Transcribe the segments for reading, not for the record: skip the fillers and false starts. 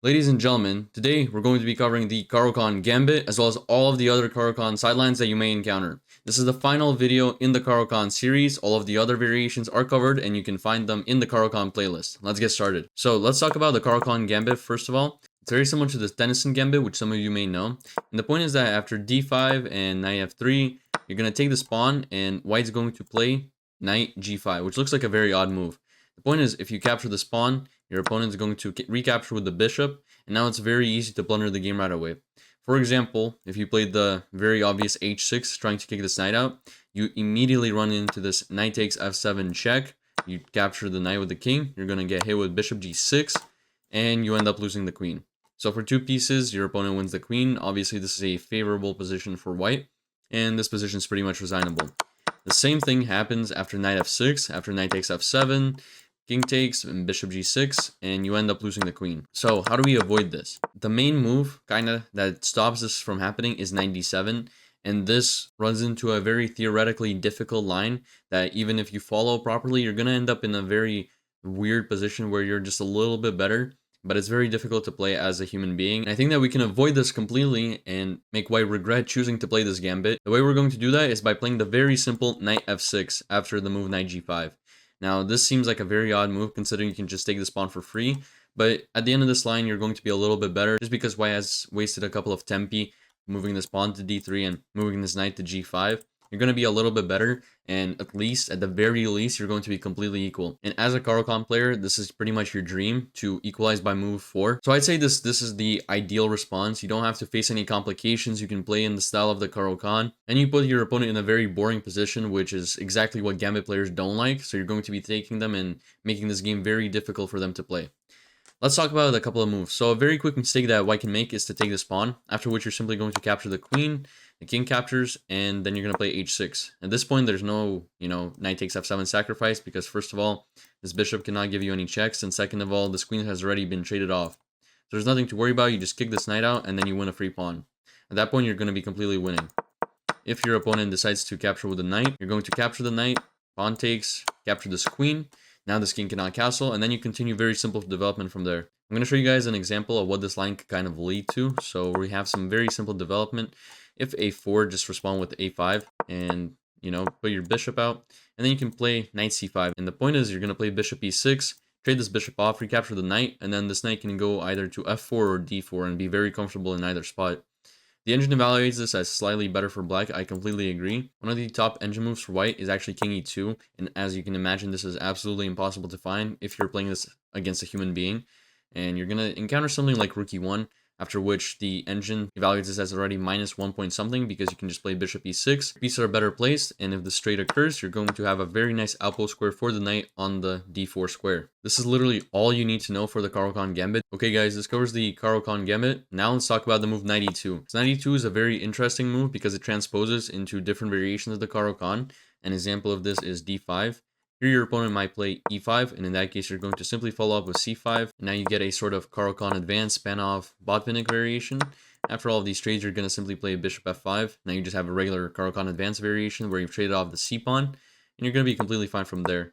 Ladies and gentlemen, today we're going to be covering the Caro-Kann Gambit as well as all of the other Caro-Kann sidelines that you may encounter. This is the final video in the Caro-Kann series. All of the other variations are covered and you can find them in the Caro-Kann playlist. Let's get started. So let's talk about the Caro-Kann Gambit first of all. It's very similar to the Tennyson Gambit, which some of you may know. And the point is that after d5 and knight f3, you're going to take the pawn and white's going to play knight g5, which looks like a very odd move. The point is, if you capture this pawn, your opponent is going to recapture with the bishop, and now it's very easy to blunder the game right away. For example, if you played the very obvious h6, trying to kick this knight out, you immediately run into this knight takes f7 check, you capture the knight with the king, you're going to get hit with bishop g6, and you end up losing the queen. So for two pieces, your opponent wins the queen. Obviously, this is a favorable position for white, and this position is pretty much resignable. The same thing happens after knight f6, after knight takes f7, king takes, and bishop g6, and you end up losing the queen. So how do we avoid this? The main move, that stops this from happening is knight d7, and this runs into a very theoretically difficult line that even if you follow properly, you're going to end up in a very weird position where you're just a little bit better, but it's very difficult to play as a human being. And I think that we can avoid this completely and make white regret choosing to play this gambit. The way we're going to do that is by playing the very simple knight f6 after the move knight g5. Now, this seems like a very odd move considering you can just take this pawn for free, but at the end of this line, you're going to be a little bit better just because white has wasted a couple of tempi moving this pawn to d3 and moving this knight to g5. You're going to be a little bit better, and at the very least, you're going to be completely equal. And as a Caro-Kann player, this is pretty much your dream to equalize by move 4. So I'd say this is the ideal response. You don't have to face any complications. You can play in the style of the Caro-Kann, and you put your opponent in a very boring position, which is exactly what Gambit players don't like. So you're going to be taking them and making this game very difficult for them to play. Let's talk about a couple of moves. So a very quick mistake that white can make is to take this pawn, after which you're simply going to capture the queen, the king captures, and then you're going to play h6. At this point, there's no, knight takes f7 sacrifice, because first of all, this bishop cannot give you any checks, and second of all, this queen has already been traded off. So there's nothing to worry about. You just kick this knight out, and then you win a free pawn. At that point, you're going to be completely winning. If your opponent decides to capture with the knight, you're going to capture the knight, pawn takes, capture this queen. Now this king cannot castle, and then you continue very simple development from there. I'm going to show you guys an example of what this line could kind of lead to. So we have some very simple development. If a4, just respond with a5 and, put your bishop out. And then you can play knight c5. And the point is you're going to play bishop e6, trade this bishop off, recapture the knight, and then this knight can go either to f4 or d4 and be very comfortable in either spot. The engine evaluates this as slightly better for black. I completely agree. One of the top engine moves for white is actually king e2. And as you can imagine, this is absolutely impossible to find if you're playing this against a human being. And you're going to encounter something like rook e1, after which the engine evaluates this as already minus 1 point something because you can just play bishop e6. Pieces are better placed, and if the straight occurs, you're going to have a very nice outpost square for the knight on the d4 square. This is literally all you need to know for the Caro-Kann Gambit. Okay guys, this covers the Caro-Kann Gambit. Now let's talk about the move knight e2. So knight e2 is a very interesting move because it transposes into different variations of the Caro-Kann. An example of this is d5. Here your opponent might play e5, and in that case you're going to simply follow up with c5. Now you get a sort of Caro-Kann advanced Panov Botvinnik variation. After all of these trades, you're going to simply play bishop f5. Now you just have a regular Caro-Kann advanced variation where you've traded off the c-pawn, and you're going to be completely fine from there.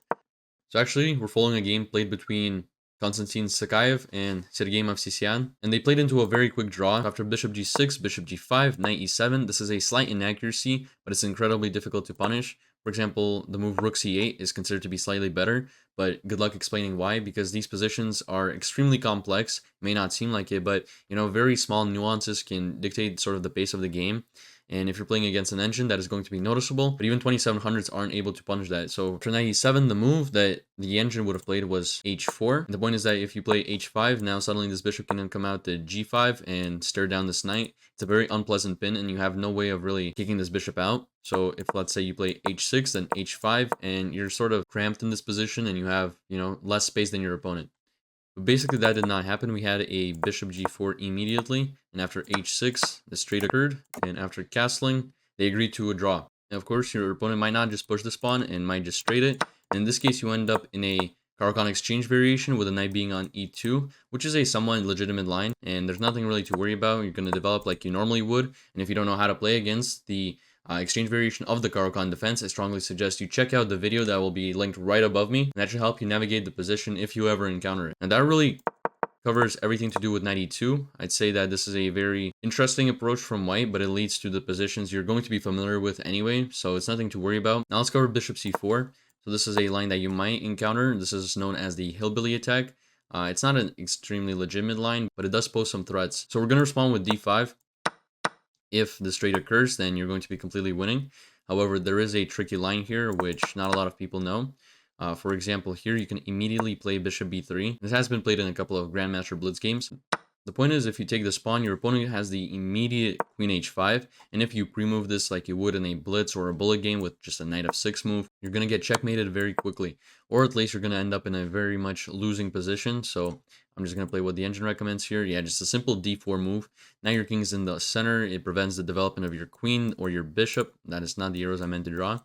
So actually, we're following a game played between Konstantin Sakayev and Sergei Mavsisyan, and they played into a very quick draw. After bishop g6, bishop g5, knight e7, this is a slight inaccuracy, but it's incredibly difficult to punish. For example, the move rook c8 is considered to be slightly better, but good luck explaining why, because these positions are extremely complex. It may not seem like it, but very small nuances can dictate sort of the pace of the game. And if you're playing against an engine, that is going to be noticeable, but even 2700s aren't able to punish that. So for knight e7, the move that the engine would have played was h4. The point is that if you play h5, now suddenly this bishop can then come out to g5 and stare down this knight. It's a very unpleasant pin, and you have no way of really kicking this bishop out. So if, let's say, you play h6, then h5, and you're sort of cramped in this position, and you have, less space than your opponent. But basically, that did not happen. We had a bishop g4 immediately, and after h6, the straight occurred, and after castling, they agreed to a draw. Now, of course, your opponent might not just push this pawn and might just straight it. And in this case, you end up in a Caro-Kann exchange variation with a knight being on e2, which is a somewhat legitimate line, and there's nothing really to worry about. You're going to develop like you normally would, and if you don't know how to play against the exchange variation of the Caro-Kann defense, I strongly suggest you check out the video that will be linked right above me, and that should help you navigate the position if you ever encounter it. And that really covers everything to do with knight e2. I'd say that this is a very interesting approach from white, but it leads to the positions you're going to be familiar with anyway, so it's nothing to worry about. Now let's cover bishop c4. So this is a line that you might encounter. This is known as the Hillbilly attack. It's not an extremely legitimate line, but it does pose some threats. So we're going to respond with d5. If this trade occurs, then you're going to be completely winning. However, there is a tricky line here, which not a lot of people know. For example, here you can immediately play bishop b3. This has been played in a couple of Grandmaster Blitz games. The point is, if you take this pawn, your opponent has the immediate queen h5, and if you pre-move this like you would in a blitz or a bullet game with just a knight f6 move, you're going to get checkmated very quickly, or at least you're going to end up in a very much losing position. So I'm just going to play what the engine recommends here. Yeah, just a simple d4 move. Now your king is in the center. It prevents the development of your queen or your bishop. That is not the arrows I meant to draw.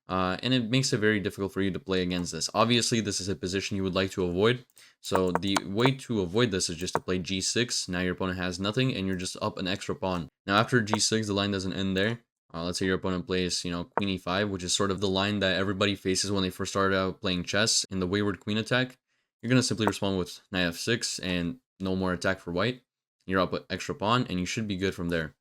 And it makes it very difficult for you to play against this. Obviously, this is a position you would like to avoid. So the way to avoid this is just to play g6. Now your opponent has nothing, and you're just up an extra pawn. Now after g6, the line doesn't end there. Let's say your opponent plays, queen e5, which is sort of the line that everybody faces when they first started out playing chess in the wayward queen attack. You're going to simply respond with knight f6 and no more attack for white. You're up an extra pawn, and you should be good from there.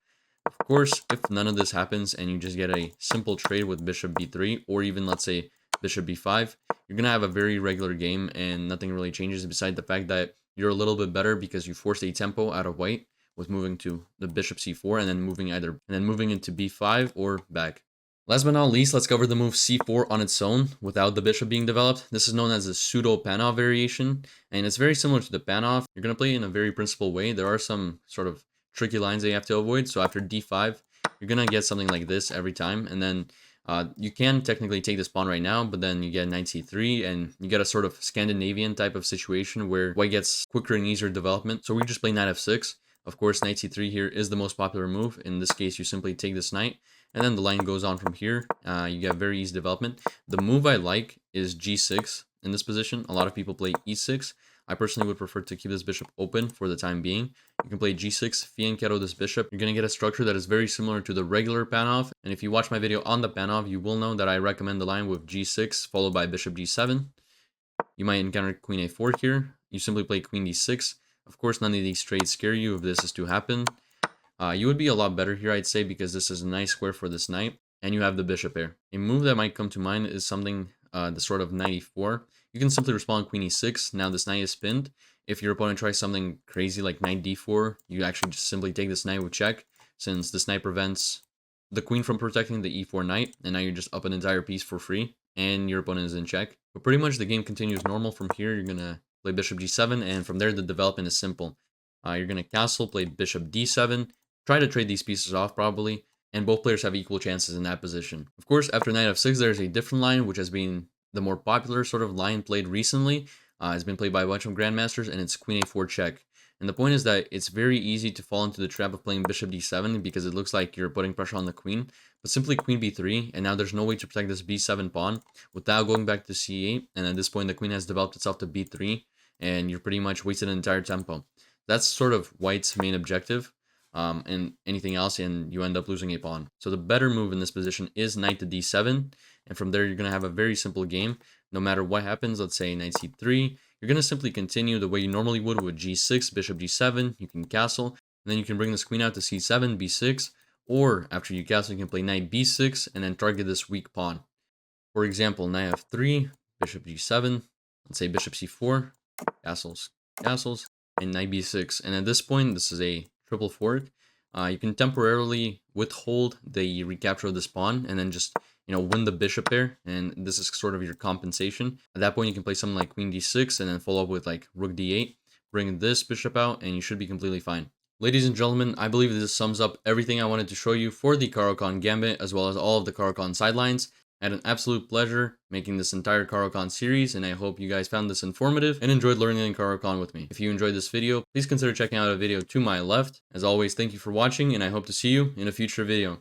Of course, if none of this happens and you just get a simple trade with bishop b3 or even, let's say, bishop b5, you're going to have a very regular game and nothing really changes beside the fact that you're a little bit better because you forced a tempo out of white with moving to the bishop c4 and then moving into b5 or back. Last but not least, let's cover the move c4 on its own without the bishop being developed. This is known as a Pseudo-Panov variation, and it's very similar to the Panov. You're going to play in a very principled way. There are some sort of tricky lines that you have to avoid. So after d5, you're going to get something like this every time. And then you can technically take this pawn right now, but then you get knight c3 and you get a sort of Scandinavian type of situation where white gets quicker and easier development. So we just play knight f6. Of course, knight c3 here is the most popular move. In this case, you simply take this knight and then the line goes on from here. You get very easy development. The move I like is g6 in this position. A lot of people play e6. I personally would prefer to keep this bishop open for the time being. You can play g6, fianchetto this bishop. You're going to get a structure that is very similar to the regular Panov. And if you watch my video on the Panov, you will know that I recommend the line with g6 followed by bishop d7. You might encounter queen a4 here. You simply play queen d6. Of course, none of these trades scare you if this is to happen. You would be a lot better here, I'd say, because this is a nice square for this knight. And you have the bishop here. A move that might come to mind is something the sort of knight e4. You can simply respond queen e6. Now this knight is pinned. If your opponent tries something crazy like knight d4, you actually just simply take this knight with check, since this knight prevents the queen from protecting the e4 knight, and now you're just up an entire piece for free, and your opponent is in check. But pretty much the game continues normal from here. You're going to play bishop g7, and from there the development is simple. You're going to castle, play bishop d7, try to trade these pieces off probably, and both players have equal chances in that position. Of course, after knight f6, there's a different line, which has been the more popular sort of line played recently. It's been played by a bunch of grandmasters, and it's queen a4 check. And the point is that it's very easy to fall into the trap of playing bishop d7 because it looks like you're putting pressure on the queen. But simply queen b3, and now there's no way to protect this b7 pawn without going back to c8. And at this point, the queen has developed itself to b3, and you're pretty much wasted an entire tempo. That's sort of white's main objective. And anything else, and you end up losing a pawn. So the better move in this position is knight to d7, and from there you're going to have a very simple game. No matter what happens, let's say knight c3, you're going to simply continue the way you normally would with g6, bishop g7, you can castle, and then you can bring this queen out to c7, b6, or after you castle you can play knight b6 and then target this weak pawn. For example, knight f3, bishop g7, let's say bishop c4, castles, and knight b6, and at this point this is a triple fork. You can temporarily withhold the recapture of this pawn and then just, win the bishop there, and this is sort of your compensation. At that point, you can play something like queen d6 and then follow up with like rook d8, bring this bishop out, and you should be completely fine. Ladies and gentlemen, I believe this sums up everything I wanted to show you for the Caro-Kann Gambit, as well as all of the Caro-Kann sidelines. I had an absolute pleasure making this entire Caro-Kann series, and I hope you guys found this informative and enjoyed learning Caro-Kann with me. If you enjoyed this video, please consider checking out a video to my left. As always, thank you for watching, and I hope to see you in a future video.